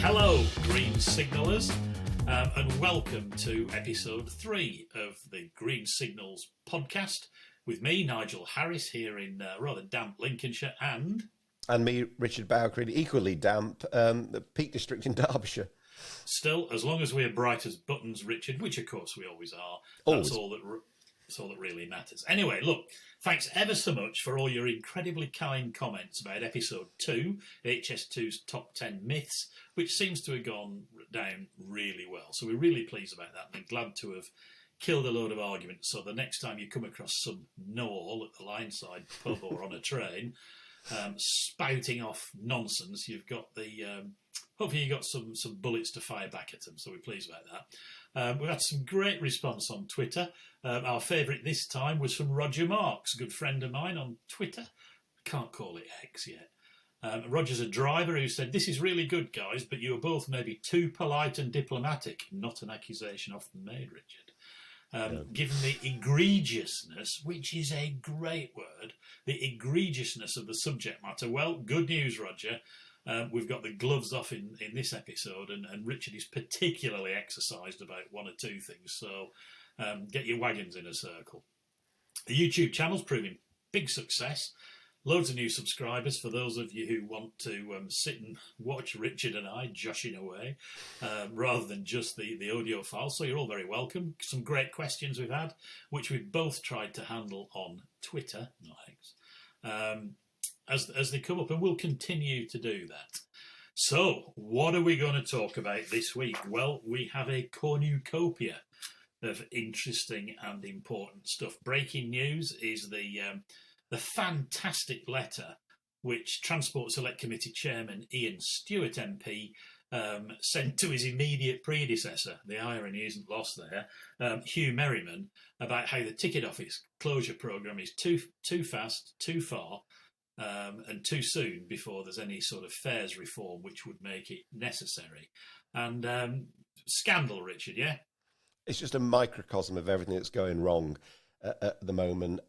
Hello, Green Signallers, and welcome to episode 3 of the Green Signals podcast with me, Nigel Harris, here in rather damp Lincolnshire, and me, Richard Bowcreed, equally damp, the Peak District in Derbyshire. Still, as long as we're bright as buttons, Richard, which of course we always are, always. That's all that really matters. Anyway, look, thanks ever so much for all your incredibly kind comments about episode 2, HS2's Top 10 Myths, which seems to have gone down really well. So we're really pleased about that and glad to have killed a load of arguments. So the next time you come across some know-all at the Lineside pub or on a train, spouting off nonsense, you've got the... hopefully you got some bullets to fire back at them, so we're pleased about that. We've had some great response on Twitter. Our favourite this time was from Roger Marks, a good friend of mine on Twitter. Can't call it X yet. Roger's a driver who said, "This is really good, guys, but you are both maybe too polite and diplomatic." Not an accusation often made, Richard. Given the egregiousness, which is a great word, the egregiousness of the subject matter. Well, good news, Roger. We've got the gloves off in this episode, and Richard is particularly exercised about one or two things, so get your wagons in a circle. The YouTube channel's proving big success. Loads of new subscribers for those of you who want to sit and watch Richard and I joshing away, rather than just the audio file, so you're all very welcome. Some great questions we've had, which we've both tried to handle on Twitter, not X. As they come up, and we'll continue to do that. So, what are we going to talk about this week? Well, we have a cornucopia of interesting and important stuff. Breaking news is the fantastic letter which Transport Select Committee Chairman Ian Stewart MP sent to his immediate predecessor. The irony isn't lost there, Hugh Merriman, about how the ticket office closure programme is too fast, too far, and too soon before there's any sort of fares reform which would make it necessary. And scandal, Richard, yeah? It's just a microcosm of everything that's going wrong at the moment.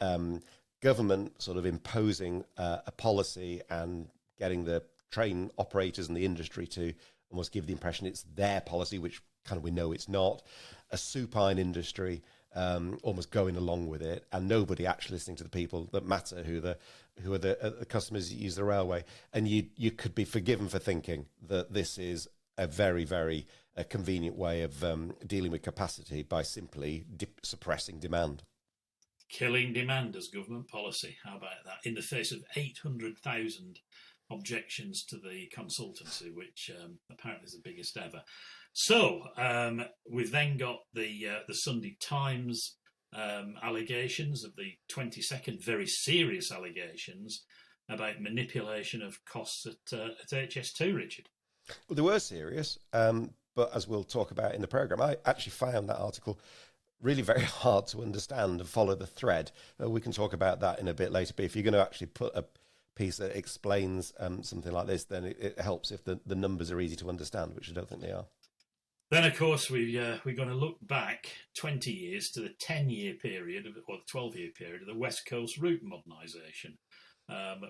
Government sort of imposing a policy and getting the train operators and the industry to almost give the impression it's their policy, which kind of we know it's not. A supine industry almost going along with it, and nobody actually listening to the people that matter, who are the customers that use the railway. And you could be forgiven for thinking that this is a very, very convenient way of dealing with capacity by simply suppressing demand. Killing demand as government policy. How about that? In the face of 800,000 objections to the consultancy, which apparently is the biggest ever. So we've then got the Sunday Times allegations of the 22nd, very serious allegations about manipulation of costs at HS2, Richard. Well, they were serious, but as we'll talk about in the programme, I actually found that article really very hard to understand and follow the thread. We can talk about that in a bit later, but if you're going to actually put a piece that explains something like this, then it helps if the numbers are easy to understand, which I don't think they are. Then, of course, we're going to look back 20 years to the 10-year period, or the 12-year period of the West Coast Route Modernisation,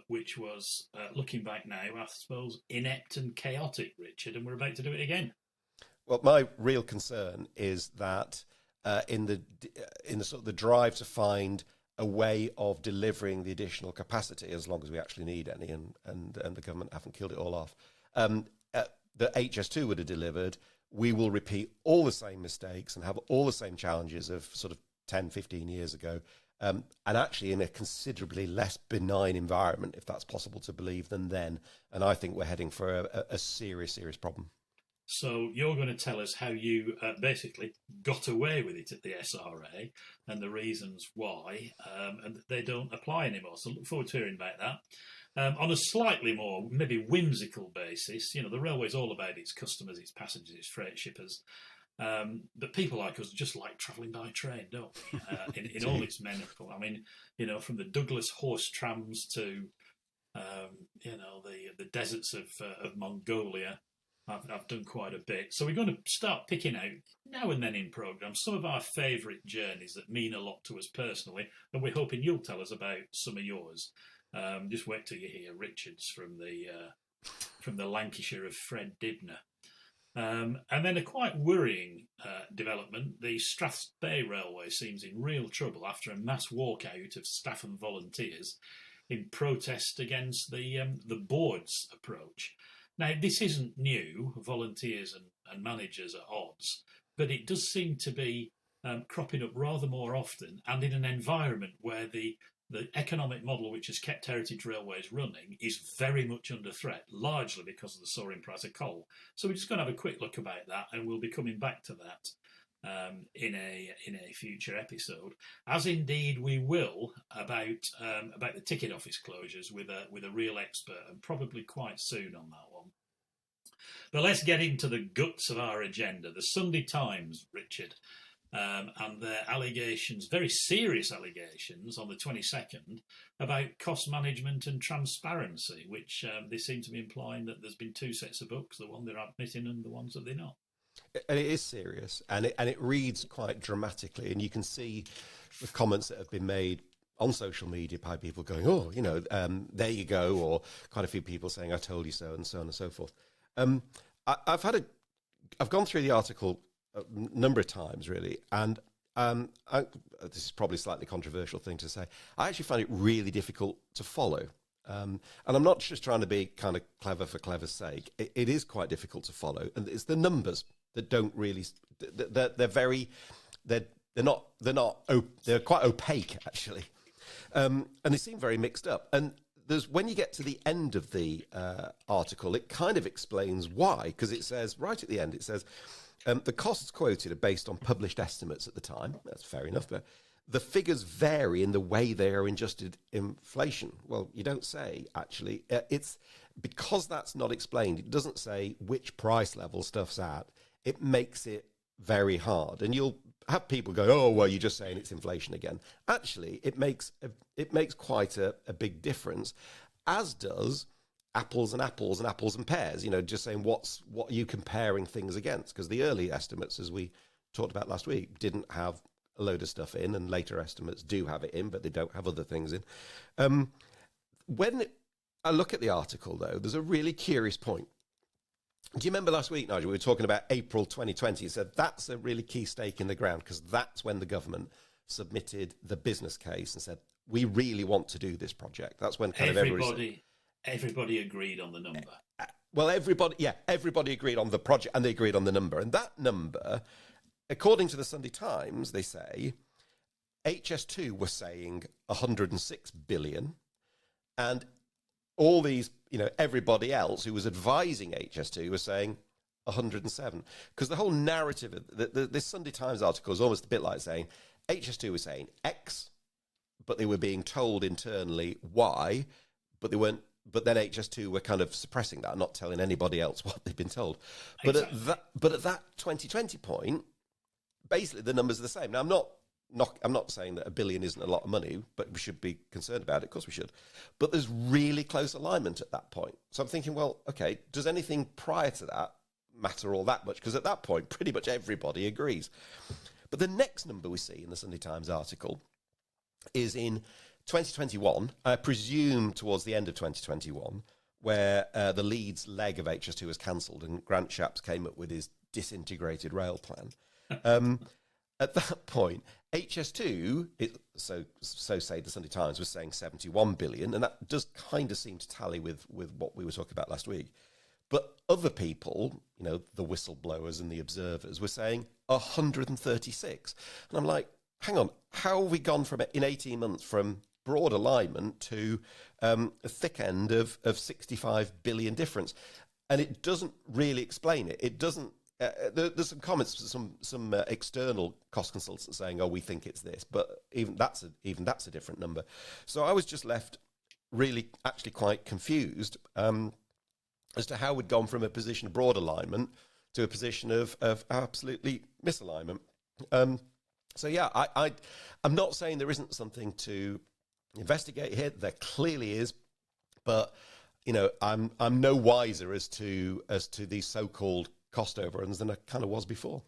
which was, looking back now, I suppose, inept and chaotic, Richard, and we're about to do it again. Well, my real concern is that in the sort of the drive to find a way of delivering the additional capacity, as long as we actually need any, and the government haven't killed it all off, that HS2 would have delivered, we will repeat all the same mistakes and have all the same challenges of sort of 10, 15 years ago, and actually in a considerably less benign environment, if that's possible to believe, than then. And I think we're heading for a serious, serious problem. So you're going to tell us how you basically got away with it at the SRA and the reasons why, and they don't apply anymore. So look forward to hearing about that. On a slightly more maybe whimsical basis, you know, the railway's all about its customers, its passengers, its freight shippers. But people like us just like travelling by train, don't we? In all its manifold. I mean, you know, from the Douglas horse trams to, you know, the deserts of Mongolia. I've done quite a bit. So we're going to start picking out, now and then in programmes, some of our favourite journeys that mean a lot to us personally, and we're hoping you'll tell us about some of yours. Just wait till you hear Richard's from the Lancashire of Fred Dibner. And then a quite worrying development, the Strathspey Railway seems in real trouble after a mass walkout of staff and volunteers in protest against the board's approach. Now, this isn't new, volunteers and managers at odds, but it does seem to be cropping up rather more often and in an environment where the economic model which has kept heritage railways running is very much under threat, largely because of the soaring price of coal. So we're just going to have a quick look about that, and we'll be coming back to that in a future episode, as indeed we will about the ticket office closures with a real expert, and probably quite soon on that one. But let's get into the guts of our agenda. The Sunday Times, Richard, and their allegations, very serious allegations, on the 22nd about cost management and transparency, which they seem to be implying that there's been two sets of books, the one they're admitting and the ones that they're not. And it is serious, and it reads quite dramatically, and you can see the comments that have been made on social media by people going, oh, there you go, or quite a few people saying, I told you so, and so on and so forth. I've gone through the article a number of times, really, and this is probably a slightly controversial thing to say. I actually find it really difficult to follow. And I'm not just trying to be kind of clever for clever's sake. It is quite difficult to follow, and it's the numbers that don't really. They're quite opaque, actually, and they seem very mixed up. And when you get to the end of the article, it kind of explains why, because it says right at the end, it says the costs quoted are based on published estimates at the time. That's fair enough, but the figures vary in the way they are adjusted inflation. Well, you don't say, actually. It's because that's not explained. It doesn't say which price level stuff's at. It makes it very hard. And you'll have people go, oh, well, you're just saying it's inflation again. Actually, it makes quite a big difference, as does apples and apples and apples and pears. Just saying what are you comparing things against? Because the early estimates, as we talked about last week, didn't have a load of stuff in, and later estimates do have it in, but they don't have other things in. When I look at the article, though, there's a really curious point. Do you remember last week, Nigel, we were talking about April 2020? You said that's a really key stake in the ground, because that's when the government submitted the business case and said, we really want to do this project. That's when kind of everybody agreed on the number. Well, everybody agreed on the project, and they agreed on the number. And that number, according to the Sunday Times, they say HS2 were saying 106 billion, and all these, everybody else who was advising HS2 was saying 107. Because the whole narrative, this Sunday Times article is almost a bit like saying HS2 was saying X, but they were being told internally Y, but they weren't. But then HS2 were kind of suppressing that, not telling anybody else what they'd been told. But exactly. at that 2020 point, basically the numbers are the same. Now, I'm not saying that $1 billion isn't a lot of money, but we should be concerned about it. Of course we should. But there's really close alignment at that point. So I'm thinking, well, okay, does anything prior to that matter all that much? Because at that point, pretty much everybody agrees. But the next number we see in the Sunday Times article is in 2021, I presume towards the end of 2021, where the Leeds leg of HS2 was cancelled and Grant Shapps came up with his disintegrated rail plan. At that point, HS2, so say the Sunday Times, was saying 71 billion, and that does kind of seem to tally with what we were talking about last week. But other people, the whistleblowers and the observers, were saying 136. And I'm like, hang on, how have we gone in 18 months from broad alignment to a thick end of 65 billion difference? And it doesn't really explain it. It doesn't. There's some comments, some external cost consultants saying, "Oh, we think it's this," but even that's a different number. So I was just left really, actually quite confused as to how we'd gone from a position of broad alignment to a position of absolutely misalignment. So yeah, I'm not saying there isn't something to investigate here. There clearly is, but I'm no wiser as to these so-called cost overruns than I kind of was before.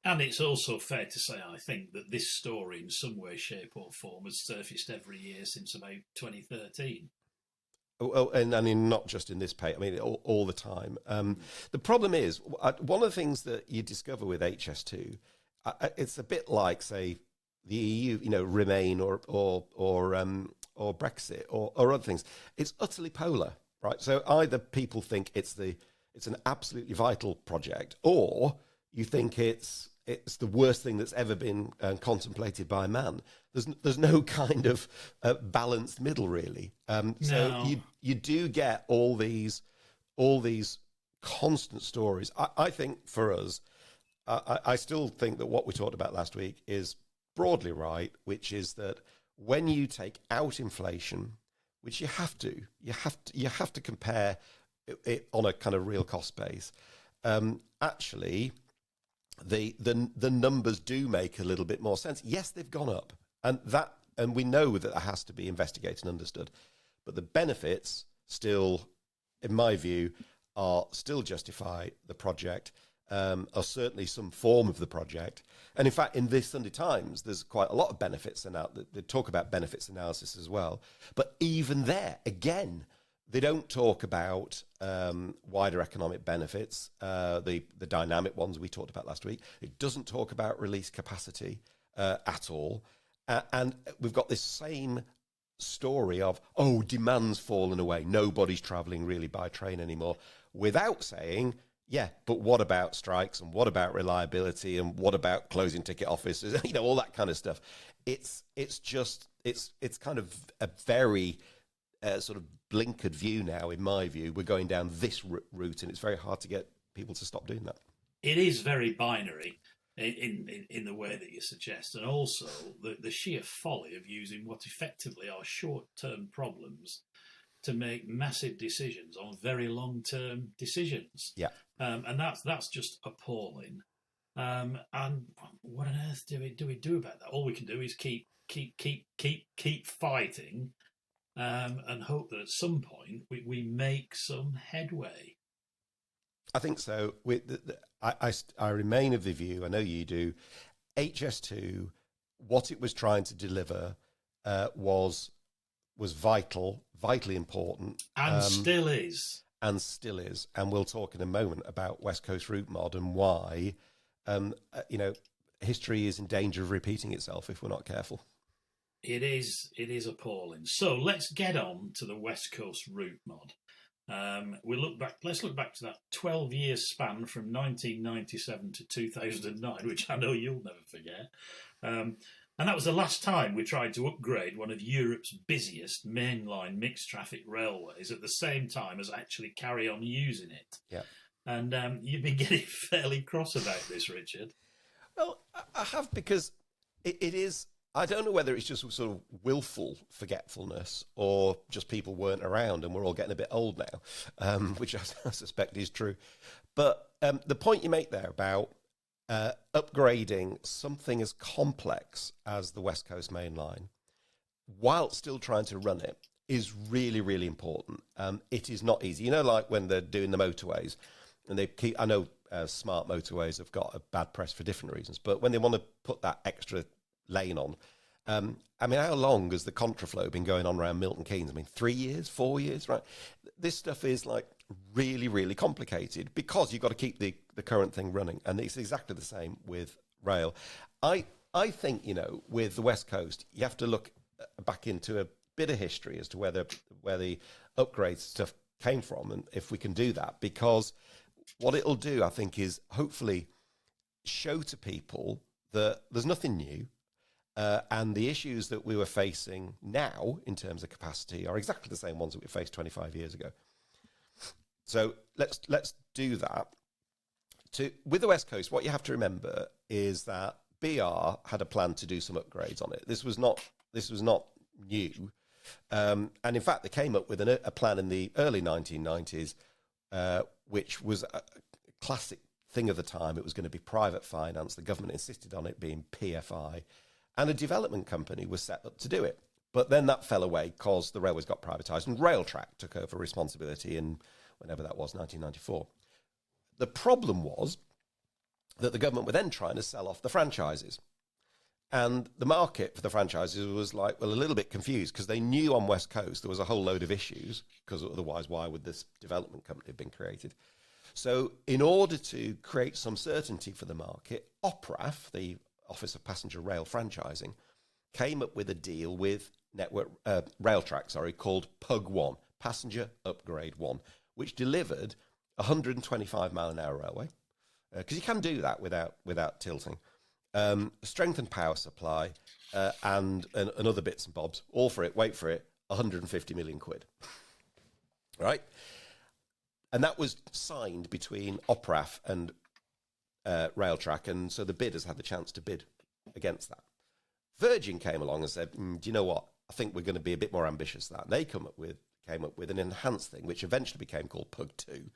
And it's also fair to say, I think, that this story in some way, shape or form has surfaced every year since about 2013. Well, and I mean, not just in this pay. I mean, all the time. The problem is, one of the things that you discover with HS2, it's a bit like, say, the EU, Remain or Brexit or other things. It's utterly polar, right? So either people think it's an absolutely vital project, or you think it's the worst thing that's ever been contemplated by man. There's no kind of balanced middle, really. So you do get all these constant stories. I think for us, I still think that what we talked about last week is broadly right, which is that when you take out inflation, which you have to compare it on a kind of real cost base. Actually, the numbers do make a little bit more sense. Yes, they've gone up, and we know that has to be investigated and understood, but the benefits still, in my view, are still justify the project, or certainly some form of the project. And in fact, in this Sunday Times, there's quite a lot of benefits, and they talk about benefits analysis as well. But even there, again, they don't talk about wider economic benefits, the dynamic ones we talked about last week. It doesn't talk about release capacity at all. And we've got this same story of, demand's fallen away. Nobody's travelling really by train anymore, without saying, yeah, but what about strikes, and what about reliability, and what about closing ticket offices, all that kind of stuff. It's kind of a very sort of blinkered view now, in my view. We're going down this route, and it's very hard to get people to stop doing that. It is very binary in the way that you suggest, and also the sheer folly of using what effectively are short-term problems to make massive decisions on very long-term decisions. Yeah, and that's just appalling. And what on earth do we do about that? All we can do is keep fighting, and hope that at some point we make some headway. I think so. I remain of the view, I know you do, HS2, what it was trying to deliver was vitally important. And still is. And we'll talk in a moment about West Coast Route Mod and why, history is in danger of repeating itself if we're not careful. It is appalling. So let's get on to the West Coast Route Mod. Let's look back to that 12-year span from 1997 to 2009, which I know you'll never forget. And that was the last time we tried to upgrade one of Europe's busiest mainline mixed traffic railways at the same time as actually carry on using it. Yeah. And you've been getting fairly cross about this, Richard. Well, I have, because it is, I don't know whether it's just sort of willful forgetfulness or just people weren't around and we're all getting a bit old now, which I suspect is true. But the point you make there about upgrading something as complex as the West Coast Main Line, while still trying to run it, is really, really important. It is not easy. Like when they're doing the motorways, and I know smart motorways have got a bad press for different reasons, but when they want to put that extra lane on, how long has the contraflow been going on around Milton Keynes? 3 years, 4 years, right? This stuff is like really, really complicated because you've got to keep the current thing running. And it's exactly the same with rail. I think, with the West Coast, you have to look back into a bit of history as to where the upgrade stuff came from, and if we can do that, because what it'll do, I think, is hopefully show to people that there's nothing new. And the issues that we were facing now in terms of capacity are exactly the same ones that we faced 25 years ago. So let's do that. With the West Coast, what you have to remember is that BR had a plan to do some upgrades on it. This was not new. And in fact, they came up with a plan in the early 1990s, which was a classic thing of the time. It was going to be private finance. The government insisted on it being PFI. And a development company was set up to do it. But then that fell away because the railways got privatised and Railtrack took over responsibility in whenever that was, 1994. The problem was that the government were then trying to sell off the franchises. And the market for the franchises was like, well, a little bit confused because they knew on West Coast there was a whole load of issues, because otherwise why would this development company have been created? So in order to create some certainty for the market, OPRAF, the Office of Passenger Rail Franchising, came up with a deal with Railtrack, called PUG-1, Passenger Upgrade 1, which delivered 125 mile an hour railway, because you can do that without tilting. Strengthened power supply, and other bits and bobs, all for it, wait for it, 150 million quid. Right? And that was signed between OPRAF and Railtrack, and so the bidders had the chance to bid against that. Virgin came along and said, do you know what? I think we're going to be a bit more ambitious than that. And they came up with an enhanced thing, which eventually became called PUG-2.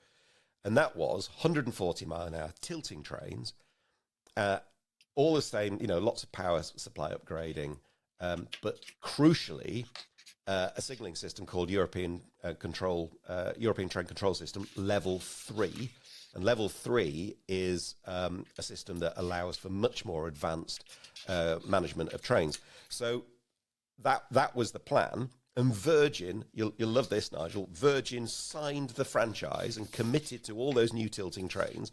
And that was 140 mile an hour tilting trains, all the same, lots of power supply upgrading, but crucially, a signalling system called European Train Control System, Level 3. And Level 3 is a system that allows for much more advanced management of trains. So that was the plan. And Virgin, you'll love this, Nigel, Virgin signed the franchise and committed to all those new tilting trains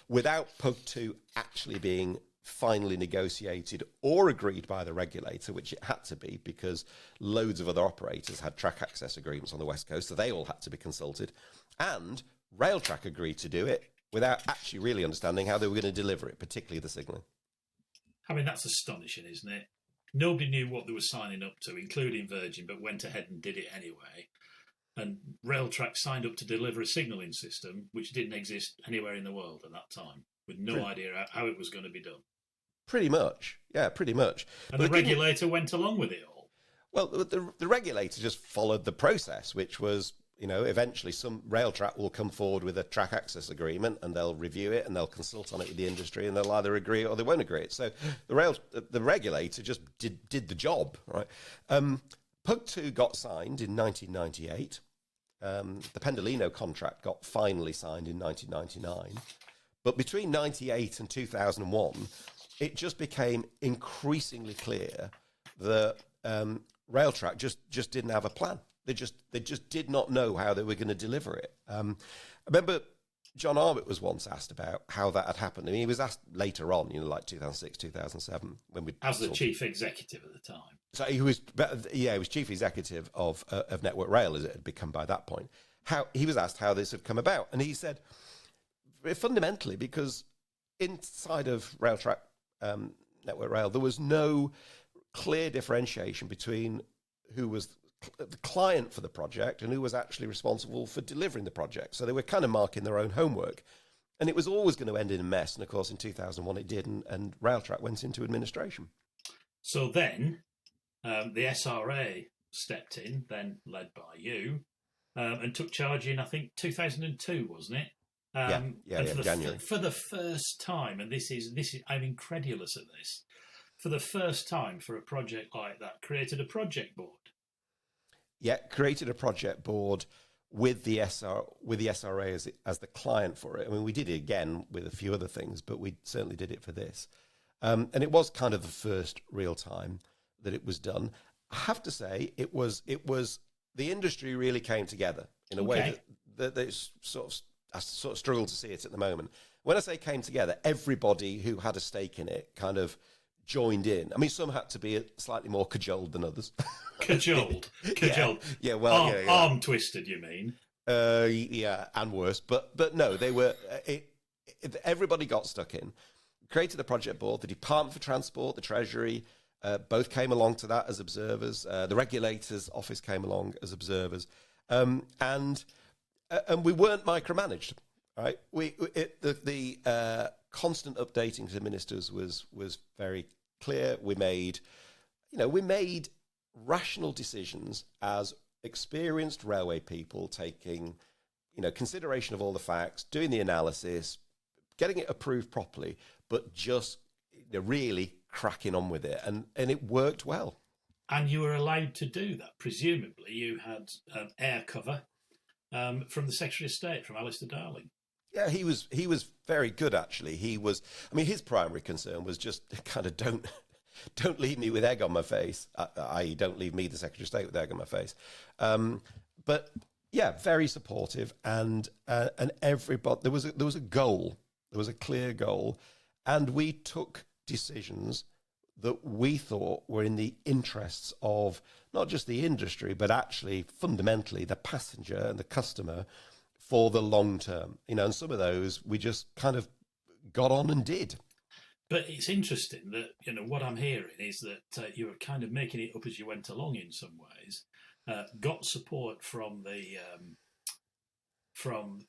without PUG-2 actually being finally negotiated or agreed by the regulator, which it had to be because loads of other operators had track access agreements on the West Coast, so they all had to be consulted. And Railtrack agreed to do it without actually really understanding how they were going to deliver it, particularly the signalling. I mean, that's astonishing, isn't it? Nobody knew what they were signing up to, including Virgin, but went ahead and did it anyway. And Railtrack signed up to deliver a signalling system which didn't exist anywhere in the world at that time, with no idea how it was going to be done. Pretty much. Yeah, pretty much. And the regulator went along with it all. Well, the regulator just followed the process, which was, eventually some Railtrack will come forward with a track access agreement and they'll review it and they'll consult on it with the industry and they'll either agree or they won't agree. So the regulator just did the job, right? PUG-2 got signed in 1998. The Pendolino contract got finally signed in 1999. But between 98 and 2001, it just became increasingly clear that Railtrack just didn't have a plan. They just did not know how they were going to deliver it. I remember John Armitt was once asked about how that had happened. I mean, he was asked later on, like 2006, 2007, when we as the chief executive at the time. So he was chief executive of Network Rail, as it had become by that point. He was asked how this had come about, and he said fundamentally because inside of Railtrack Network Rail, there was no clear differentiation between who was the client for the project and who was actually responsible for delivering the project. So they were kind of marking their own homework. And it was always going to end in a mess. And of course, in 2001, it did. And Railtrack went into administration. So then the SRA stepped in, then led by you, and took charge in, I think, 2002, wasn't it? January. For the first time, and this is I'm incredulous at this, for the first time for a project like that, created a project board. Yeah, created a project board with the SRA as the client for it. I mean, we did it again with a few other things, but we certainly did it for this. And it was kind of the first real time that it was done. I have to say, it was the industry really came together in a way that they I sort of struggle to see it at the moment. When I say came together, everybody who had a stake in it kind of joined in. I mean, some had to be slightly more cajoled than others. Cajoled. Yeah. Well, arm twisted, you mean? Yeah, and worse. But no, they were. Everybody got stuck in. Created a project board. The Department for Transport, the Treasury, both came along to that as observers. The regulator's office came along as observers, and we weren't micromanaged. Right? The constant updating to the ministers was very clear. We made rational decisions as experienced railway people, taking consideration of all the facts, doing the analysis, getting it approved properly, but just really cracking on with it, and it worked well. And you were allowed to do that. Presumably, you had air cover from the Secretary of State, from Alistair Darling. Yeah, he was very good, actually. His primary concern was just kind of don't leave me with egg on my face, i.e. don't leave me, the Secretary of State, with egg on my face. But yeah, very supportive, and everybody, there was a goal, there was a clear goal, and we took decisions that we thought were in the interests of not just the industry, but actually fundamentally the passenger and the customer for the long term. And some of those we just kind of got on and did. But it's interesting that, what I'm hearing is that you were kind of making it up as you went along in some ways, got support from the from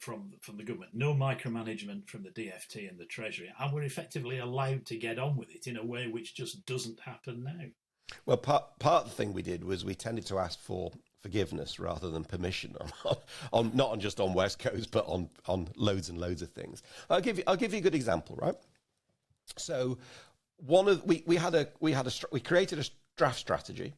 the government, no micromanagement from the DFT and the Treasury, and we're effectively allowed to get on with it in a way which just doesn't happen now. Well, part of the thing we did was we tended to ask for forgiveness rather than permission on not just on West Coast, but on loads and loads of things. I'll give you a good example, right? So we created a draft strategy.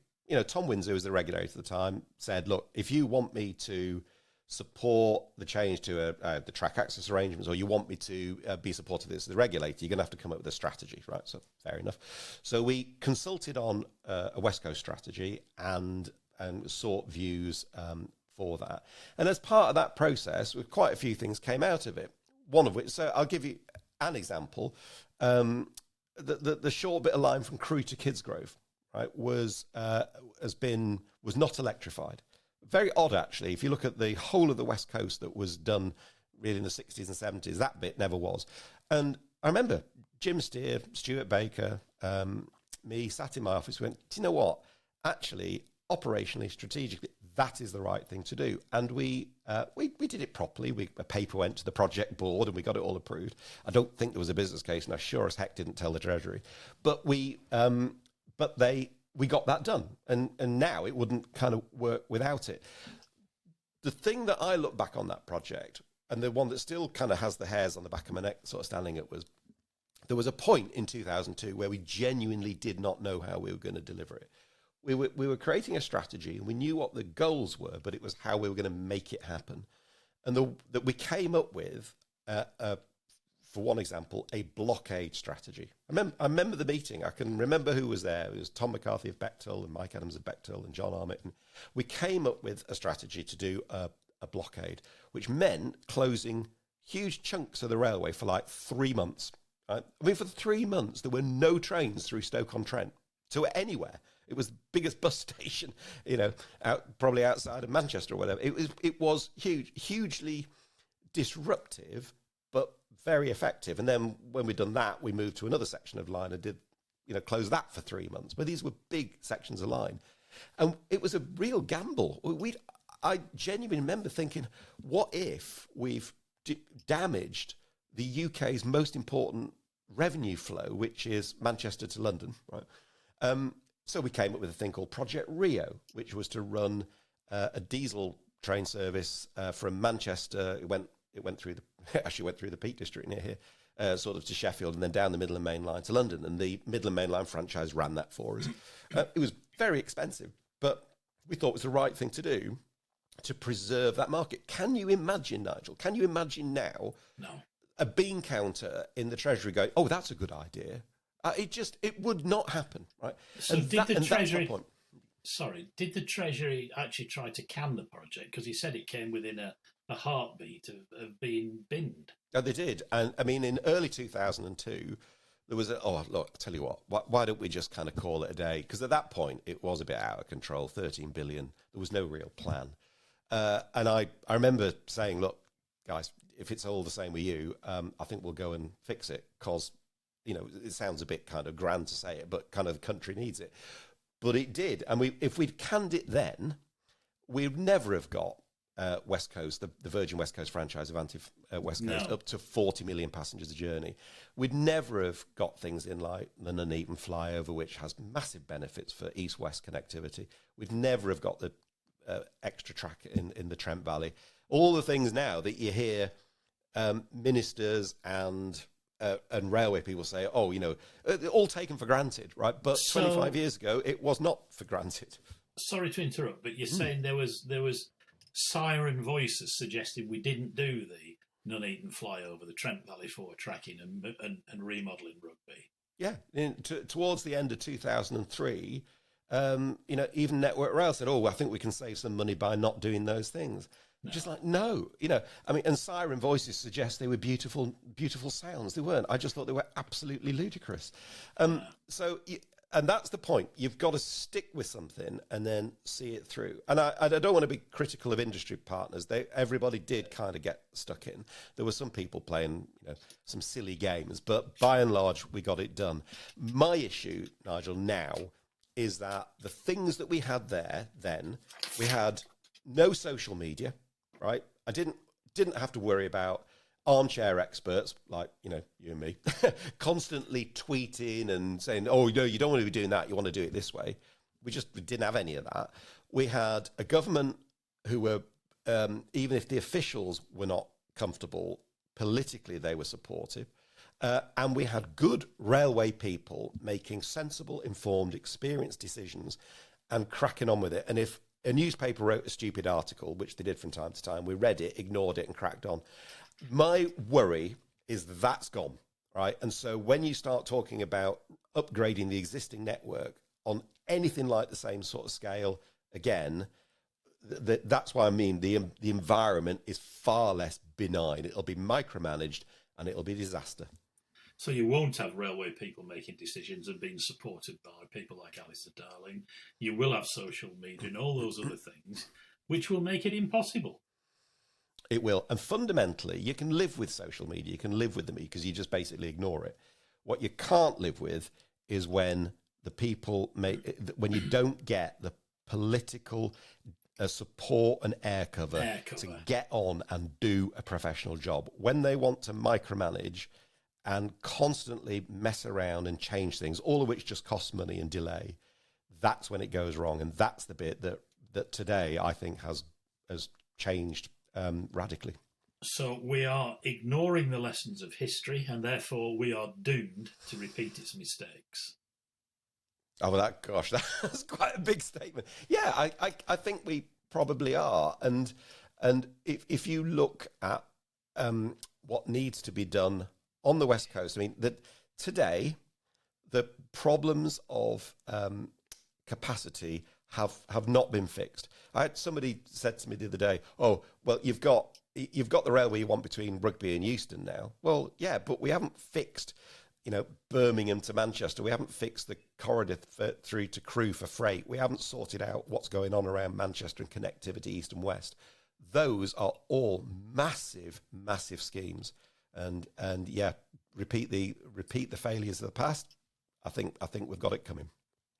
Tom Windsor, who was the regulator at the time, said, look, if you want me to support the change to the track access arrangements, or you want me to be supportive of this as the regulator, you're going to have to come up with a strategy, right? So fair enough. So we consulted on a West Coast strategy and sought views for that. And as part of that process, quite a few things came out of it. One of which, so I'll give you an example. The short bit of line from Crewe to Kidsgrove, right, was not electrified. Very odd, actually. If you look at the whole of the West Coast that was done really in the 60s and 70s, that bit never was. And I remember Jim Steer, Stuart Baker, me sat in my office, went, do you know what? Actually, operationally, strategically, that is the right thing to do. And we did it properly. A paper went to the project board and we got it all approved. I don't think there was a business case, and I sure as heck didn't tell the Treasury. But we got that done, and now it wouldn't kind of work without it. The thing that I look back on that project, and the one that still kind of has the hairs on the back of my neck sort of standing up, was there was a point in 2002 where we genuinely did not know how we were going to deliver it. We were creating a strategy, and we knew what the goals were, but it was how we were going to make it happen. And that we came up with, for one example, a blockade strategy. I remember the meeting. I can remember who was there. It was Tom McCarthy of Bechtel and Mike Adams of Bechtel and John Armitt. And we came up with a strategy to do a blockade, which meant closing huge chunks of the railway for like 3 months. Right? I mean, for 3 months, there were no trains through Stoke-on-Trent to anywhere. It was the biggest bus station, probably outside of Manchester or whatever. It was huge, hugely disruptive, but very effective. And then when we'd done that, we moved to another section of line and did, close that for 3 months. But these were big sections of line. And it was a real gamble. I genuinely remember thinking, what if we've damaged the UK's most important revenue flow, which is Manchester to London, right? So we came up with a thing called Project Rio, which was to run a diesel train service from Manchester. It went through the Peak District near here, sort of to Sheffield, and then down the Midland Main Line to London. And the Midland Main Line franchise ran that for us. It was very expensive, but we thought it was the right thing to do to preserve that market. Can you imagine, Nigel? Can you imagine now? No. A bean counter in the Treasury going, oh, that's a good idea. It would not happen, right? So did the Treasury actually try to can the project? Because he said it came within a heartbeat of being binned. Oh, they did. And I mean, in early 2002, there was look, I tell you what, why don't we just kind of call it a day? Because at that point, it was a bit out of control, 13 billion. There was no real plan. And I remember saying, look, guys, if it's all the same with you, I think we'll go and fix it, because it sounds a bit kind of grand to say it, but kind of the country needs it. But it did. And if we'd canned it then, we'd never have got West Coast, the Virgin West Coast franchise of West Coast, up to 40 million passengers a journey. We'd never have got things in like the Nuneaton flyover, which has massive benefits for east-west connectivity. We'd never have got the extra track in the Trent Valley. All the things now that you hear ministers and railway people say, all taken for granted, right? But 25 years ago, it was not for granted. Sorry to interrupt, but you're saying there was siren voices suggesting we didn't do the Nuneaton flyover, the Trent Valley 4 tracking and remodelling Rugby. Yeah, towards the end of 2003, even Network Rail said, "Oh, I think we can save some money by not doing those things." No. Just like, no, and siren voices suggest they were beautiful, beautiful sounds. They weren't. I just thought they were absolutely ludicrous. And that's the point. You've got to stick with something and then see it through. And I don't want to be critical of industry partners. Everybody did kind of get stuck in. There were some people playing, some silly games, but by and large, we got it done. My issue, Nigel, now is that the things that we had then, we had no social media, right? I didn't have to worry about armchair experts like you and me constantly tweeting and saying, "Oh, no, you don't want to be doing that, you want to do it this way." We didn't have any of that. We had a government who were even if the officials were not comfortable politically, they were supportive, and we had good railway people making sensible, informed, experienced decisions and cracking on with it. And if a newspaper wrote a stupid article, which they did from time to time, we read it, ignored it and cracked on. My worry is that's gone, right? And so when you start talking about upgrading the existing network on anything like the same sort of scale, again, that's why I mean the environment is far less benign. It'll be micromanaged and it'll be a disaster. So you won't have railway people making decisions and being supported by people like Alistair Darling. You will have social media and all those other things, which will make it impossible. It will. And fundamentally, you can live with social media. You can live with them because you just basically ignore it. What you can't live with is when when you don't get the political support and air cover to get on and do a professional job. When they want to micromanage and constantly mess around and change things, all of which just costs money and delay, that's when it goes wrong. And that's the bit that today I think has changed radically. So we are ignoring the lessons of history, and therefore we are doomed to repeat its mistakes. Oh, well, that's quite a big statement. Yeah, I think we probably are. And if you look at what needs to be done on the West Coast, I mean, that today the problems of capacity have not been fixed. I had somebody said to me the other day, "Oh, well, you've got the railway you want between Rugby and Euston now." Well, yeah, but we haven't fixed, Birmingham to Manchester. We haven't fixed the corridor through to Crewe for freight. We haven't sorted out what's going on around Manchester and connectivity east and west. Those are all massive, massive schemes. And yeah, repeat the failures of the past. I think we've got it coming.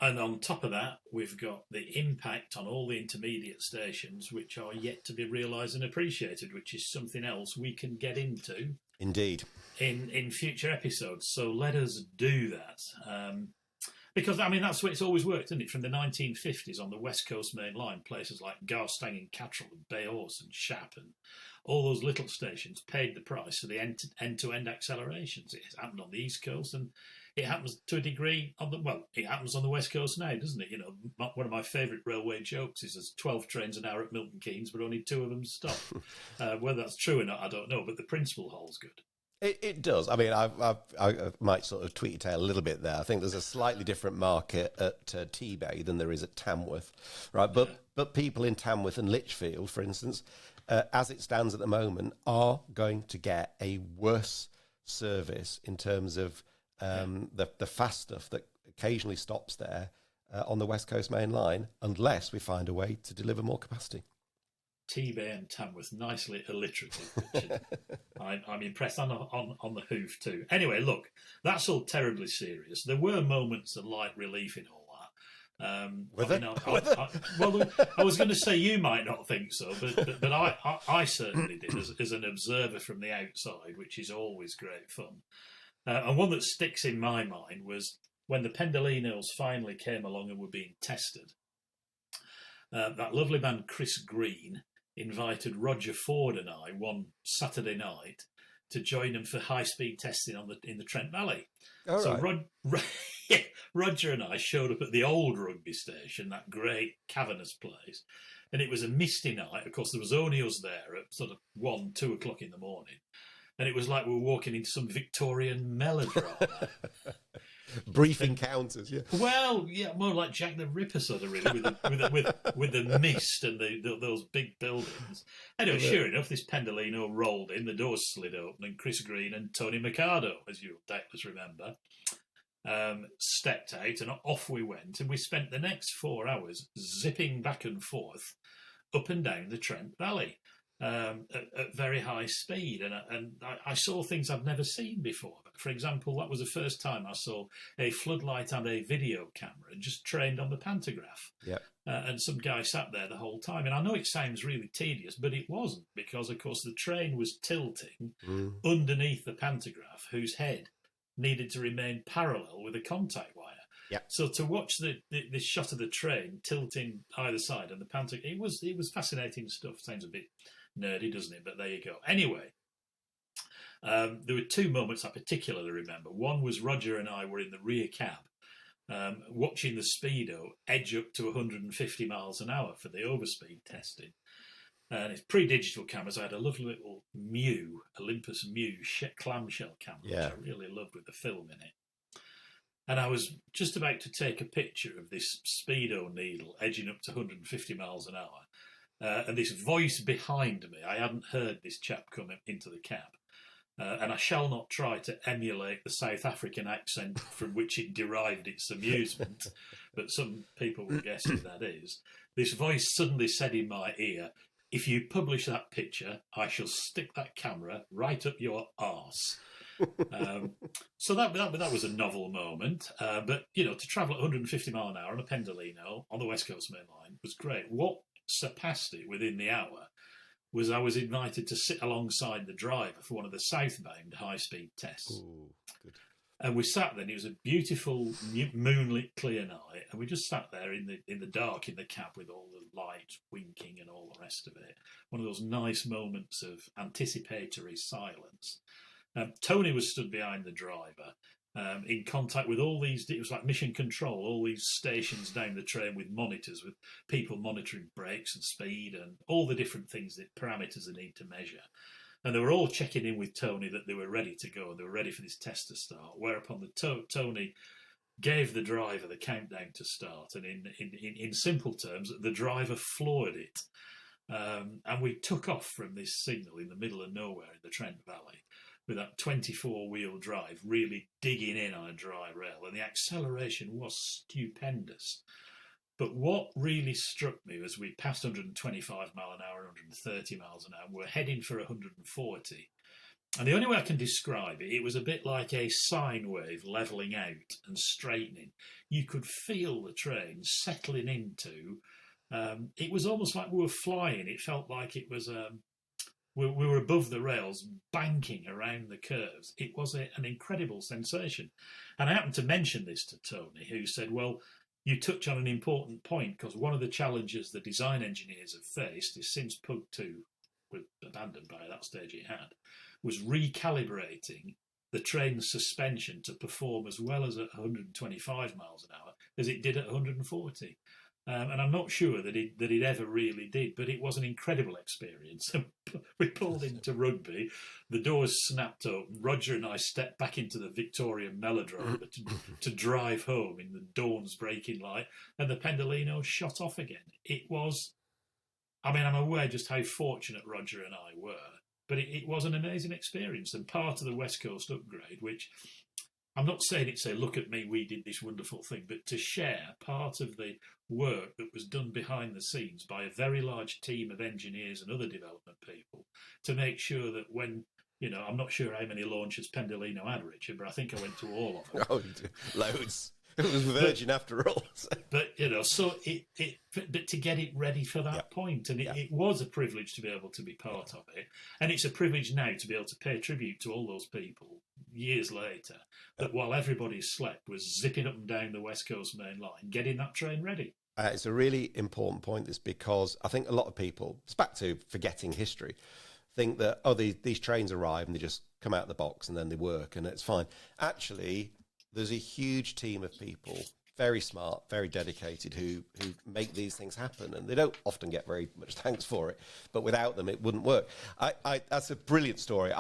And on top of that, we've got the impact on all the intermediate stations, which are yet to be realised and appreciated, which is something else we can get into. Indeed. In future episodes. So let us do that. Because, I mean, that's the way it's always worked, isn't it? From the 1950s on the West Coast Main Line, places like Garstang and Cattrall and Bayhorse and Shap and all those little stations paid the price for the end-to-end accelerations. It happened on the East Coast, and it happens to a degree it happens on the West Coast now, doesn't it? One of my favourite railway jokes is there's 12 trains an hour at Milton Keynes, but only 2 of them stop. Whether that's true or not, I don't know, but the principle holds good. It does. I mean, I might sort of tweet tail a little bit there. I think there's a slightly different market at T-Bay than there is at Tamworth, right? But people in Tamworth and Lichfield, for instance, as it stands at the moment, are going to get a worse service in terms of the fast stuff that occasionally stops there on the West Coast Main Line, unless we find a way to deliver more capacity. T-Bay and Tamworth, nicely alliterative, Richard. I'm impressed on the hoof too. Anyway, look, that's all terribly serious. There were moments of light relief in all that. I was going to say you might not think so, but I certainly did as an observer from the outside, which is always great fun. And one that sticks in my mind was when the Pendolinos finally came along and were being tested. That lovely man Chris Green invited Roger Ford and I one Saturday night to join him for high-speed testing in the Trent Valley. Roger and I showed up at the old rugby station, that great cavernous place, and it was a misty night. Of course, there was only us there at sort of 1-2 o'clock in the morning, and it was like we were walking into some Victorian melodrama. Brief encounters, yeah. Well, yeah, more like Jack the Ripper sort of really, with the mist and those big buildings. Anyway, sure enough, this Pendolino rolled in, the doors slid open, and Chris Green and Tony Mercado, as you'll doubtless remember, stepped out, and off we went, and we spent the next 4 hours zipping back and forth up and down the Trent Valley. At very high speed, and I saw things I've never seen before. For example, that was the first time I saw a floodlight and a video camera just trained on the pantograph. Yeah. And some guy sat there the whole time. And I know it sounds really tedious, but it wasn't, because, of course, the train was tilting underneath the pantograph, whose head needed to remain parallel with a contact wire. Yeah. So to watch the shot of the train tilting either side and the pantograph, it was fascinating stuff. Sounds a bit nerdy, doesn't it? But there you go. Anyway, there were two moments I particularly remember. One was Roger and I were in the rear cab, watching the Speedo edge up to 150 miles an hour for the overspeed testing. And it's pre-digital cameras. I had a lovely little Olympus Mew clamshell camera, which I really loved, with the film in it. And I was just about to take a picture of this Speedo needle edging up to 150 miles an hour. And this voice behind me, I hadn't heard this chap come into the cab. And I shall not try to emulate the South African accent from which it derived its amusement, but some people will guess who that is. This voice suddenly said in my ear, "If you publish that picture, I shall stick that camera right up your arse." So that was a novel moment. But, to travel at 150 mile an hour on a Pendolino on the West Coast Main Line was great. What surpassed it within the hour was I was invited to sit alongside the driver for one of the southbound high-speed tests. Ooh, good. And we sat there, and it was a beautiful moonlit clear night, and we just sat there in the dark in the cab with all the lights winking and all the rest of it. One of those nice moments of anticipatory silence. Tony was stood behind the driver, in contact with all these, it was like mission control, all these stations down the train with monitors, with people monitoring brakes and speed and all the different things, that parameters they need to measure. And they were all checking in with Tony that they were ready to go, they were ready for this test to start, whereupon Tony gave the driver the countdown to start, and in simple terms, the driver floored it. And we took off from this signal in the middle of nowhere in the Trent Valley, with that 24-wheel drive really digging in on a dry rail, and the acceleration was stupendous. But what really struck me as we passed 125 mile an hour, 130 miles an hour, we're heading for 140. And the only way I can describe it, it was a bit like a sine wave levelling out and straightening. You could feel the train settling into, it was almost like we were flying. It felt like it was... we were above the rails, banking around the curves. It was an incredible sensation. And I happened to mention this to Tony, who said, well, you touch on an important point, because one of the challenges the design engineers have faced is, since Pug 2 was abandoned by that stage it had, was recalibrating the train's suspension to perform as well as at 125 miles an hour as it did at 140. And I'm not sure that it ever really did, but it was an incredible experience. We pulled into Rugby, the doors snapped open, Roger and I stepped back into the Victorian Melodrama to drive home in the dawn's breaking light, and the Pendolino shot off again. It was, I'm aware just how fortunate Roger and I were, but it was an amazing experience, and part of the West Coast upgrade, which... I'm not saying it's a look at me, we did this wonderful thing, but to share part of the work that was done behind the scenes by a very large team of engineers and other development people to make sure that when, I'm not sure how many launches Pendolino had, Richard, but I think I went to all of them. Oh, you did. Loads. It was Virgin after all. But, so but to get it ready for that point, and it was a privilege to be able to be part of it. And it's a privilege now to be able to pay tribute to all those people years later, that while everybody slept, was zipping up and down the West Coast Main Line, getting that train ready. It's a really important point, this, because I think a lot of people, it's back to forgetting history, think that, these trains arrive and they just come out of the box and then they work and it's fine. Actually, there's a huge team of people, very smart, very dedicated, who make these things happen, and they don't often get very much thanks for it, but without them it wouldn't work. That's a brilliant story.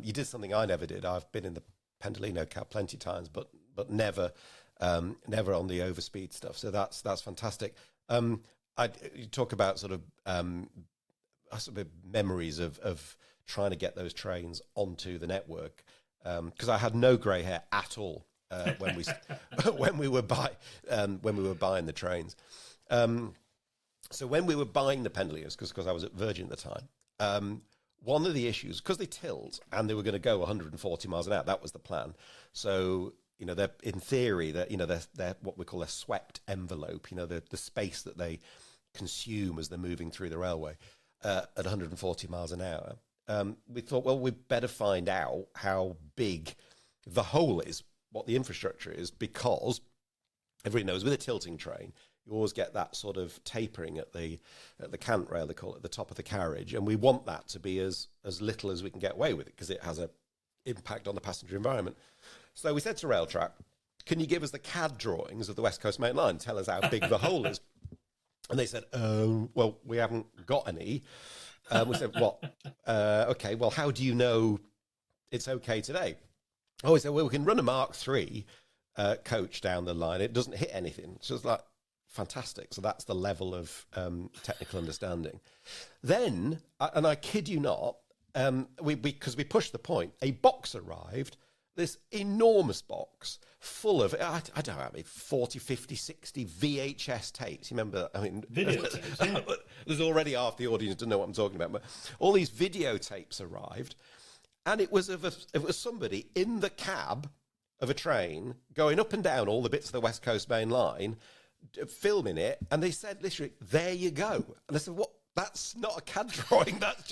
You did something I never did. I've been in the Pendolino cab plenty of times, but but never on the overspeed stuff. So that's fantastic. You talk about sort of memories of trying to get those trains onto the network, because I had no grey hair at all when we were buying the trains. So when we were buying the Pendolinos, because I was at Virgin at the time, one of the issues, because they tilt and they were going to go 140 miles an hour, that was the plan. So they're in theory they're what we call a swept envelope. The space that they consume as they're moving through the railway at 140 miles an hour. We thought, well, we'd better find out how big the hole is, what the infrastructure is, because everybody knows with a tilting train, you always get that sort of tapering at the cant rail, they call it, the top of the carriage, and we want that to be as little as we can get away with it, because it has an impact on the passenger environment. So we said to Railtrack, can you give us the CAD drawings of the West Coast Main Line, tell us how big the hole is? And they said, well, we haven't got any. We said, what? Okay, well, how do you know it's okay today? Oh, we said, well, we can run a Mark III coach down the line. It doesn't hit anything. So it's like, fantastic. So that's the level of technical understanding. Then, and I kid you not, because we pushed the point, a box arrived, this enormous box full of, I don't know, 40, 50, 60 VHS tapes. You remember, Videotapes, yeah. There's already half the audience to know what I'm talking about. But all these videotapes arrived, and it was somebody in the cab of a train going up and down all the bits of the West Coast Main Line, filming it, and they said literally, there you go. And I said, what? That's not a CAD drawing, that's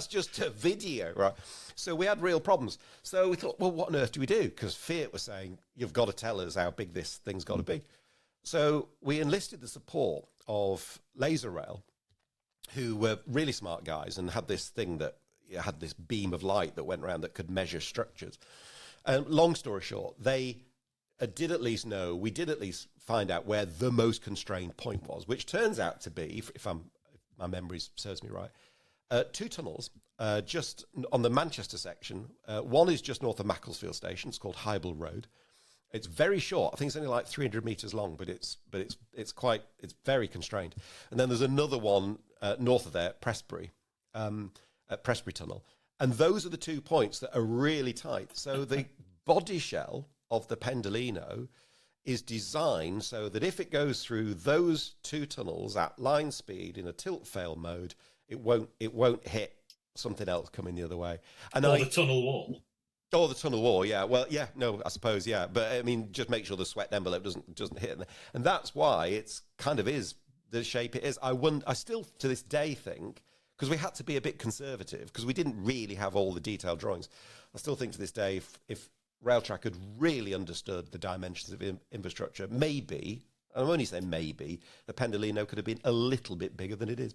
just a video, right? So we had real problems. So we thought, well, what on earth do we do? Because Fiat was saying, you've got to tell us how big this thing's got to be. So we enlisted the support of Laser Rail, who were really smart guys and had this thing that had this beam of light that went around that could measure structures. Long story short, they did at least know, we did at least find out where the most constrained point was, which turns out to be, if my memory serves me right, two tunnels just on the Manchester section. One is just north of Macclesfield Station. It's called Hybel Road. It's very short. I think it's only like 300 metres long, but it's very constrained. And then there's another one north of there, Prestbury, at Prestbury Tunnel. And those are the 2 points that are really tight. So the body shell of the Pendolino is designed so that if it goes through those two tunnels at line speed in a tilt fail mode, it won't hit something else coming the other way. And the tunnel wall. Oh, the tunnel wall, yeah. Well, yeah, no, I suppose, yeah. But I mean, just make sure the sweat envelope doesn't hit it. And that's why it's kind of is the shape it is. I still to this day think, because we had to be a bit conservative, because we didn't really have all the detailed drawings. I still think to this day, if Railtrack had really understood the dimensions of infrastructure, maybe, and I'm only saying maybe, the Pendolino could have been a little bit bigger than it is.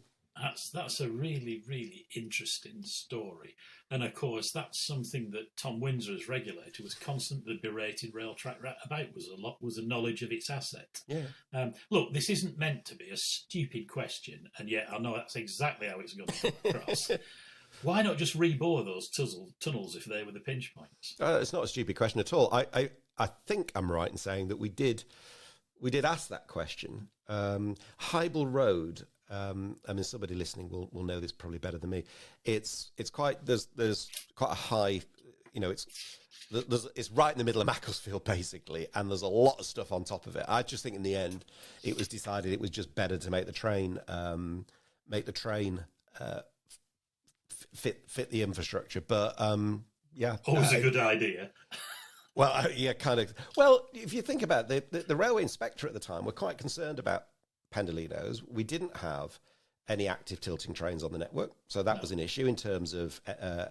That's a really, really interesting story. And of course, that's something that Tom Windsor, as regulator, was constantly berating Railtrack about, was a knowledge of its asset. Yeah. Look, this isn't meant to be a stupid question, and yet I know that's exactly how it's going to come across. Why not just rebore those tunnels if they were the pinch points? It's not a stupid question at all. I think I'm right in saying that we did ask that question. Hybel Road. I mean, somebody listening will know this probably better than me. It's quite there's quite a high, it's right in the middle of Macclesfield basically, and there's a lot of stuff on top of it. I just think in the end it was decided it was just better to make the train fit the infrastructure. But yeah, always a good idea. Well, yeah, kind of. Well, if you think about it, the railway inspector at the time were quite concerned about Pendolinos. We didn't have any active tilting trains on the network, so that was an issue in terms of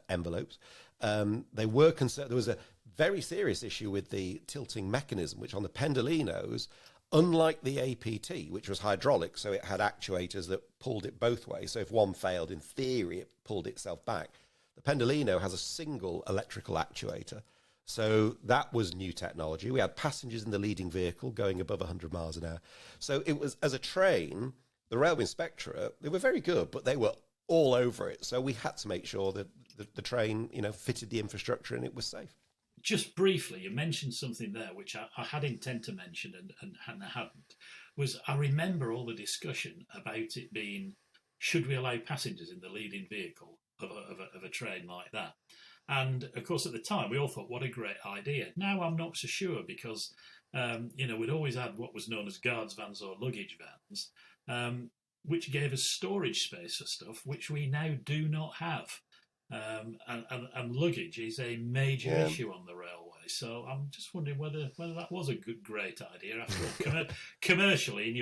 envelopes. They were concerned. There was a very serious issue with the tilting mechanism, which on the Pendolinos, unlike the APT, which was hydraulic, so it had actuators that pulled it both ways. So if one failed, in theory, it pulled itself back. The Pendolino has a single electrical actuator. So that was new technology. We had passengers in the leading vehicle going above 100 miles an hour. So it was, as a train, the Railway Inspectorate, they were very good, but they were all over it. So we had to make sure that the train, fitted the infrastructure and it was safe. just briefly, you mentioned something there which I had intent to mention and I hadn't. Was I remember all the discussion about it being, should we allow passengers in the leading vehicle of a train like that? And of course, at the time, we all thought, what a great idea. Now I'm not so sure because, we'd always had what was known as guards vans or luggage vans, which gave us storage space for stuff, which we now do not have. And luggage is a major issue on the railway. So I'm just wondering whether that was a great idea. After all, commercially, in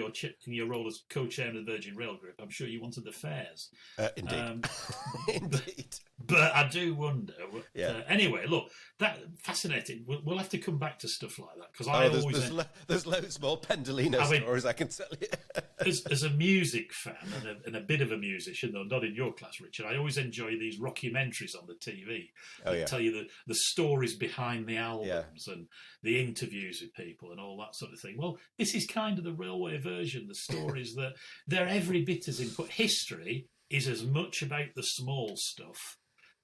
your role as co-chairman of the Virgin Rail Group, I'm sure you wanted the fares. Indeed. Indeed. But I do wonder. Anyway, look, that fascinating. We'll have to come back to stuff like that because there's loads more Pendolino stories I can tell you. as a music fan and a bit of a musician, though not in your class, Richard, I always enjoy these rockumentaries on the TV that tell you the stories behind the albums and the interviews with people and all that sort of thing. Well, this is kind of the railway version. The stories that they're every bit as important. History is as much about the small stuff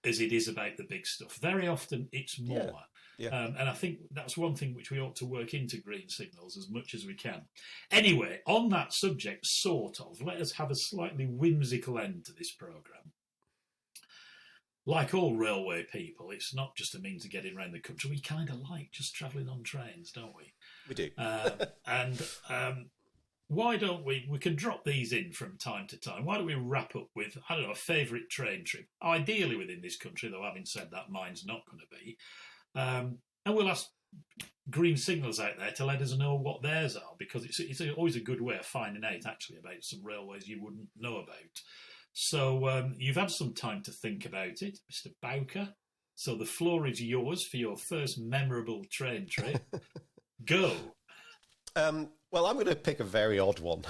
as it is about the big stuff. Very often it's more. And I think that's one thing which we ought to work into green signals as much as we can. Anyway, on that subject, let us have a slightly whimsical end to this programme. Like all railway people, it's not just a means of getting around the country. We kind of like just travelling on trains, don't we? We do. Why don't we can drop these in from time to time. Why don't we wrap up with, I don't know, a favourite train trip, ideally within this country, though having said that, mine's not going to be. And we'll ask green signals out there to let us know what theirs are, because it's always a good way of finding out, actually, about some railways you wouldn't know about. So you've had some time to think about it, Mr. Bowker. So the floor is yours for your first memorable train trip. Go. Well, I'm going to pick a very odd one.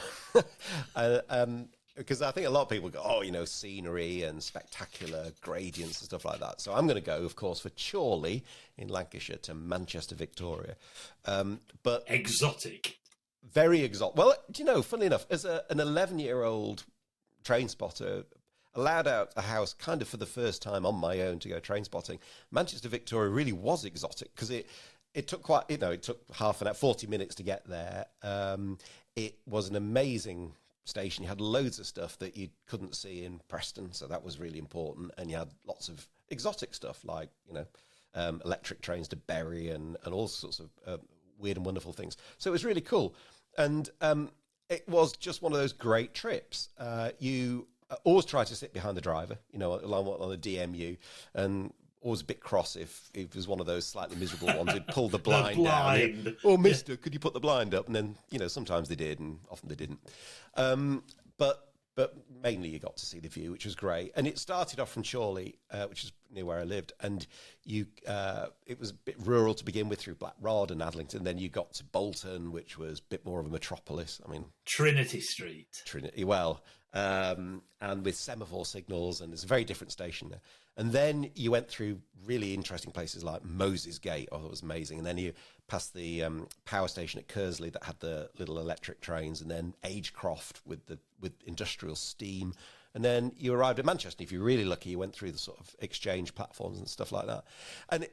Because I think a lot of people go, scenery and spectacular gradients and stuff like that. So I'm going to go, of course, for Chorley in Lancashire to Manchester, Victoria. But exotic. Very exotic. Well, funnily enough, as an 11-year-old train spotter, allowed out the house kind of for the first time on my own to go train spotting, Manchester, Victoria really was exotic because it took it took half an hour, 40 minutes to get there. It was an amazing station. You had loads of stuff that you couldn't see in Preston, so that was really important. And you had lots of exotic stuff like, electric trains to Bury and all sorts of weird and wonderful things. So it was really cool. And it was just one of those great trips. You always try to sit behind the driver, on the DMU, and always a bit cross if it was one of those slightly miserable ones who'd pull the blind down. Oh, mister, could you put the blind up? And then, sometimes they did and often they didn't. But mainly you got to see the view, which was great. And it started off from Chorley, which is near where I lived. And it was a bit rural to begin with through Black Rod and Adlington. Then you got to Bolton, which was a bit more of a metropolis. I mean, Trinity Street. And with semaphore signals, and it's a very different station there. And then you went through really interesting places like Moses Gate. Oh, it was amazing. And then you passed the power station at Kersley that had the little electric trains, and then Agecroft with industrial steam. And then you arrived at Manchester. If you're really lucky, you went through the sort of exchange platforms and stuff like that. And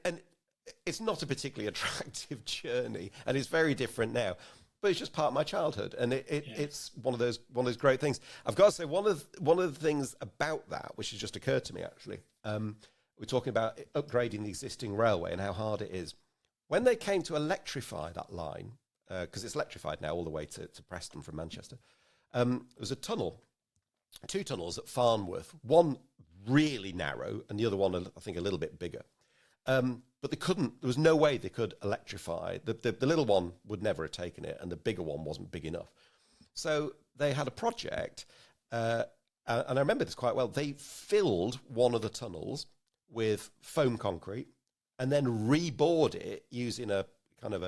it's not a particularly attractive journey, and it's very different now. But it's just part of my childhood, and it's one of those great things. I've got to say, one of the things about that, which has just occurred to me actually, we're talking about upgrading the existing railway and how hard it is. When they came to electrify that line, because it's electrified now all the way to Preston from Manchester, there was two tunnels at Farnworth, one really narrow and the other one I think a little bit bigger. But there was no way they could electrify. The little one would never have taken it, and the bigger one wasn't big enough. So they had a project, and I remember this quite well. They filled one of the tunnels with foam concrete and then rebored it using a kind of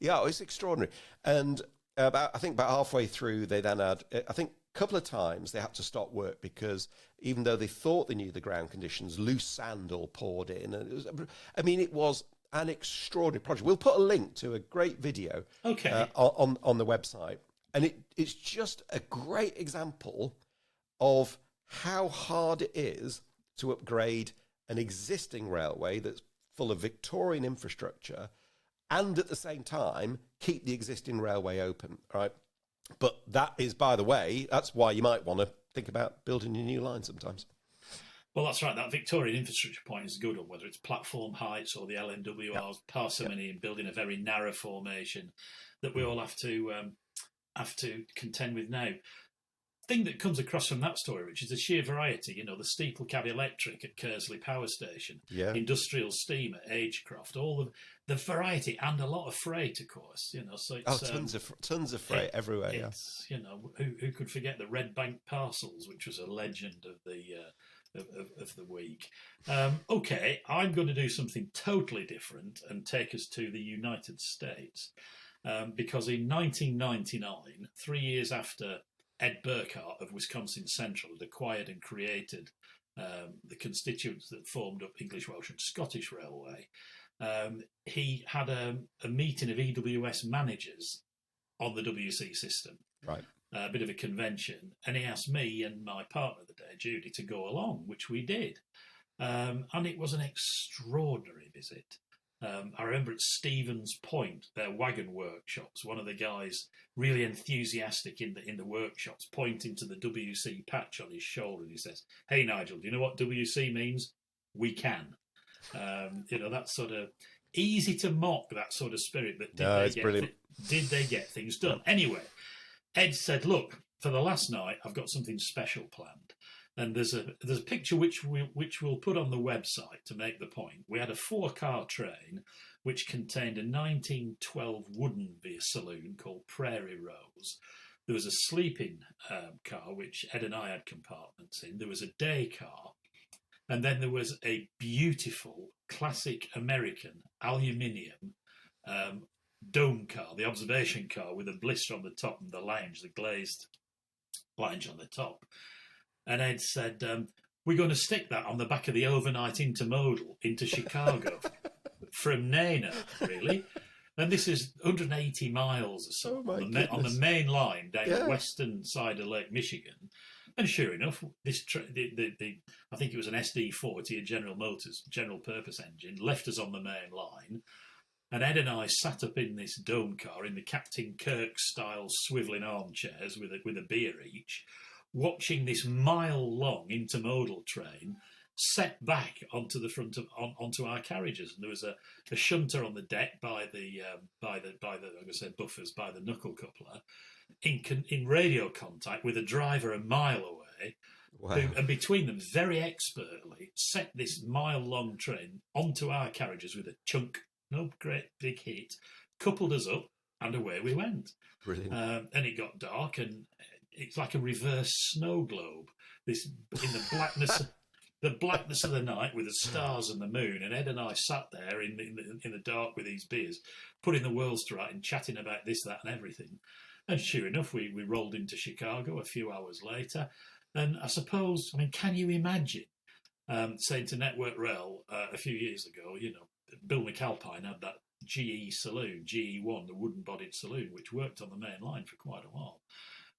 it's extraordinary. And I think about halfway through, they then had, I think, couple of times they had to stop work because even though they thought they knew the ground conditions, loose sand all poured in, and it was an extraordinary project. We'll put a link to a great video on the website, and it's just a great example of how hard it is to upgrade an existing railway that's full of Victorian infrastructure and at the same time keep the existing railway open, right? But that is, by the way, that's why you might want to think about building a new line sometimes. Well, that's right. That Victorian infrastructure point is a good one, whether it's platform heights or the LNWR's parsimony in building a very narrow formation that we all have to contend with now. Thing that comes across from that story, which is the sheer variety, you know, the steeple cab electric at Kersley Power Station, industrial steam at Agecroft, all of the variety and a lot of freight, of course, you know. So it's, tons of freight everywhere. It's, you know, who could forget the Red Bank parcels, which was a legend of the week. Okay, I'm going to do something totally different and take us to the United States, because in 1999, 3 years after Ed Burkhart of Wisconsin Central had acquired and created the constituents that formed up English, Welsh and Scottish Railway, he had a meeting of EWS managers on the WC system, right? A bit of a convention, and he asked me and my partner the day, Judy, to go along, which we did. And it was an extraordinary visit. I remember at Stevens Point, their wagon workshops, one of the guys really enthusiastic in the workshops, pointing to the WC patch on his shoulder, and he says, "Hey Nigel, do you know what WC means? We can." You know, that sort of easy to mock, that sort of spirit. But did they get things done? Anyway, Ed said, "Look, for the last night, I've got something special planned." And there's a picture which we'll put on the website to make the point. We had a 4-car train which contained a 1912 wooden beer saloon called Prairie Rose. There was a sleeping car which Ed and I had compartments in. There was a day car, and then there was a beautiful classic American aluminium dome car, the observation car with a blister on the top and the lounge, the glazed lounge on the top. And Ed said, we're going to stick that on the back of the overnight intermodal into Chicago from Nana, really. And this is 180 miles or so on the main line down the western side of Lake Michigan. And sure enough, this I think it was an SD40, a General Motors general purpose engine, left us on the main line. And Ed and I sat up in this dome car in the Captain Kirk style swivelling armchairs with a beer each, watching this mile-long intermodal train set back onto the front of onto our carriages. And there was a shunter on the deck by the like I said, buffers by the knuckle coupler, in radio contact with a driver a mile away. Wow. Who, and between them, very expertly set this mile-long train onto our carriages with a chunk, no great big hit, coupled us up, and away we went. Brilliant. And it got dark, and it's like a reverse snow globe. This in the blackness of the night with the stars and the moon. And Ed and I sat there in the dark with these beers, putting the worlds to right and chatting about this, that, and everything. And sure enough, we rolled into Chicago a few hours later. And I suppose, I mean, can you imagine saying to Network Rail a few years ago, you know, Bill McAlpine had that GE saloon, GE1, the wooden-bodied saloon, which worked on the main line for quite a while.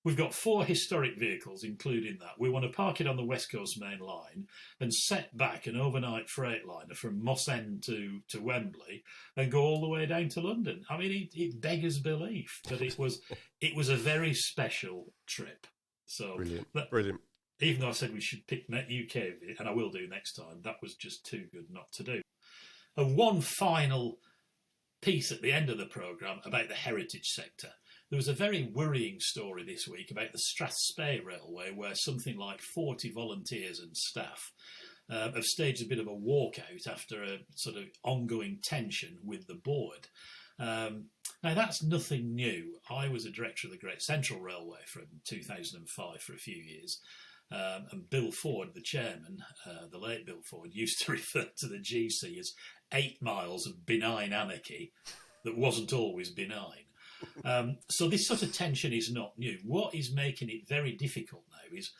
We've got 4 historic vehicles, including that. We want to park it on the West Coast main line and set back an overnight freight liner from Moss End to Wembley and go all the way down to London. I mean, it beggars belief, but it was a very special trip. So Brilliant. Even though I said we should pick UK, and I will do next time, that was just too good not to do. And one final piece at the end of the programme about the heritage sector. There was a very worrying story this week about the Strathspey Railway, where something like 40 volunteers and staff have staged a bit of a walkout after a sort of ongoing tension with the board. Now, that's nothing new. I was a director of the Great Central Railway from 2005 for a few years. And Bill Ford, the chairman, the late Bill Ford, used to refer to the GC as 8 miles of benign anarchy that wasn't always benign. So this sort of tension is not new. What is making it very difficult now is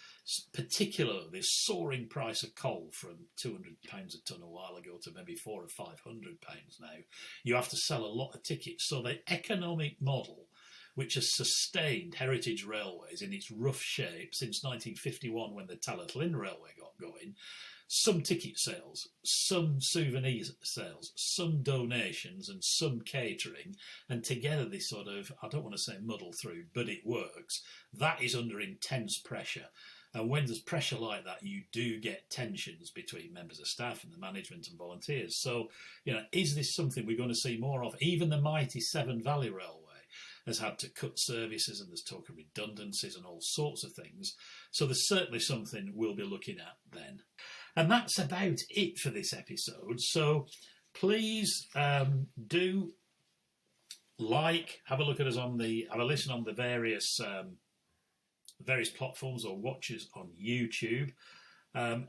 particularly this soaring price of coal from £200 a tonne a while ago to maybe £400 or £500 now. You have to sell a lot of tickets. So the economic model, which has sustained heritage railways in its rough shape since 1951 when the Tallaght Lynn Railway got going, some ticket sales, some souvenir sales, some donations and some catering, and together this sort of, I don't want to say muddle through, but it works. That is under intense pressure. And when there's pressure like that, you do get tensions between members of staff and the management and volunteers. So, is this something we're going to see more of? Even the mighty Severn Valley Railway has had to cut services, and there's talk of redundancies and all sorts of things. So there's certainly something we'll be looking at then. And that's about it for this episode. So please do have a look at us have a listen on the various platforms or watch us on YouTube.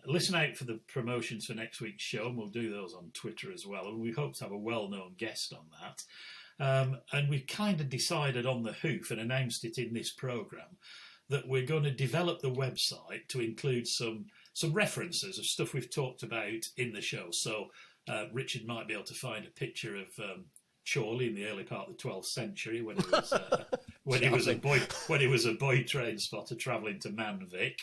Listen out for the promotions for next week's show, and we'll do those on Twitter as well. And we hope to have a well-known guest on that. And we've kind of decided on the hoof and announced it in this programme that we're going to develop the website to include some references of stuff we've talked about in the show. So Richard might be able to find a picture of Chorley in the early part of the 12th century when he was when he was a boy train spotter travelling to Manvic.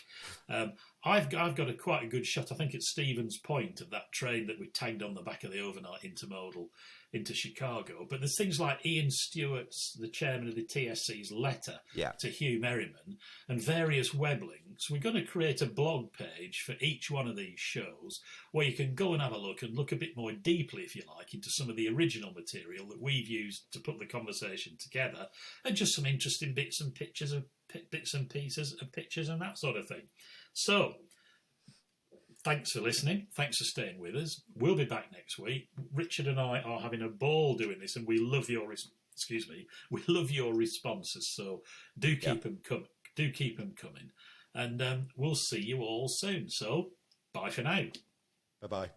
I've got quite a good shot. I think it's Stevens Point of that train that we tagged on the back of the overnight intermodal into Chicago. But there's things like Ian Stewart's, the chairman of the TSC's letter to Hugh Merriman, and various web links. We're going to create a blog page for each one of these shows where you can go and have a look a bit more deeply, if you like, into some of the original material that we've used to put the conversation together, and just some interesting bits and pictures of bits and pieces of pictures and that sort of thing. So, thanks for listening. Thanks for staying with us. We'll be back next week. Richard and I are having a ball doing this, and we love your responses. So do keep them coming. Do keep them coming, and we'll see you all soon. So bye for now. Bye bye.